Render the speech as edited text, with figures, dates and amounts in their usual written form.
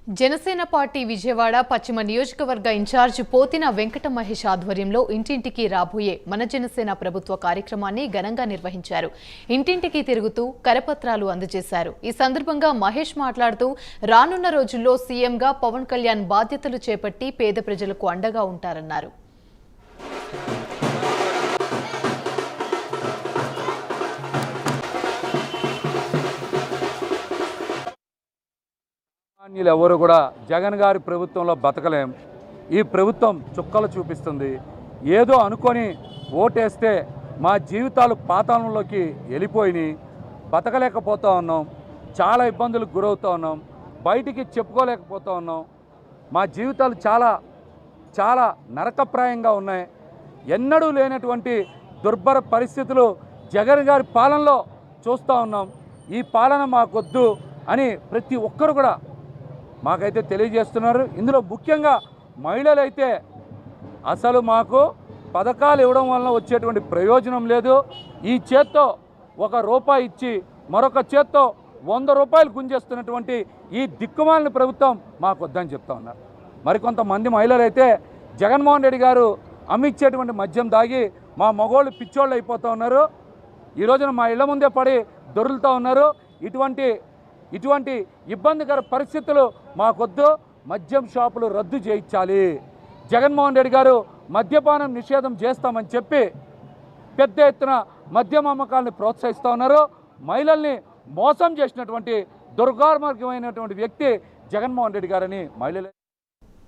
Janasena party Vijayawada పశ్చిమ నియోజకవర్గ incharge Pothina Venkata Mahesh ఆధ్వర్యంలో ఇంటింటికి రాబోయే మన జనసేన ప్రభుత్వ కార్యక్రమాన్ని ఘనంగా నిర్వహించారు. ఇంటింటికి తిరుగుతూ కరపత్రాలు అందజేశారు. ఈ సందర్భంగా మహేష్ మాట్లాడుతూ రానున్న రోజుల్లో సీఎంగా పవన్ కళ్యాణ్ బాధ్యతలు చేపట్టి పేద ప్రజలకు అండగా ఉంటారన్నారు. ఎవరు కూడా జగన్ గారి ప్రభుత్వంలో బతకలేం. ఈ ప్రభుత్వం చుక్కలు చూపిస్తుంది. ఏదో అనుకొని ఓటేస్తే మా జీవితాలు పాతాళంలోకి వెళ్ళిపోయినాయి. బతకలేకపోతూ ఉన్నాం. చాలా ఇబ్బందులకు గురవుతూ ఉన్నాం. బయటికి చెప్పుకోలేకపోతూ ఉన్నాం. మా జీవితాలు చాలా చాలా నరకప్రాయంగా ఉన్నాయి. ఎన్నడూ లేనటువంటి దుర్భర పరిస్థితులు జగన్ గారి పాలనలో చూస్తూ ఉన్నాం. ఈ పాలన మాకొద్దు అని ప్రతి ఒక్కరు కూడా మాకైతే తెలియజేస్తున్నారు. ఇందులో ముఖ్యంగా మహిళలైతే అసలు మాకు పథకాలు ఇవ్వడం వలన వచ్చేటువంటి ప్రయోజనం లేదు. ఈ చేత్తో ₹1 ఇచ్చి మరొక చేత్తో ₹100 గుంజేస్తున్నటువంటి ఈ దిక్కుమాలిన ప్రభుత్వం మాకు వద్దని చెప్తా ఉన్నారు. మరికొంతమంది మహిళలైతే జగన్మోహన్ రెడ్డి గారు అమ్మిచ్చేటువంటి మద్యం దాగి మా మగోళ్ళు పిచ్చోళ్ళు అయిపోతూ ఉన్నారు. ఈ రోజున మా ఇళ్ల ముందే పడి దొరులుతూ ఉన్నారు. ఇటువంటి ఇబ్బందికర పరిస్థితులు మాకొద్దు. మద్యం షాపులు రద్దు చేయించాలి. జగన్మోహన్ రెడ్డి గారు మద్యపానం నిషేధం చేస్తామని చెప్పి పెద్ద ఎత్తున మద్యం అమ్మకాలను ప్రోత్సహిస్తూ ఉన్నారు. మహిళల్ని మోసం చేసినటువంటి దుర్మార్గమైనటువంటి వ్యక్తి జగన్మోహన్ రెడ్డి గారని మహిళలు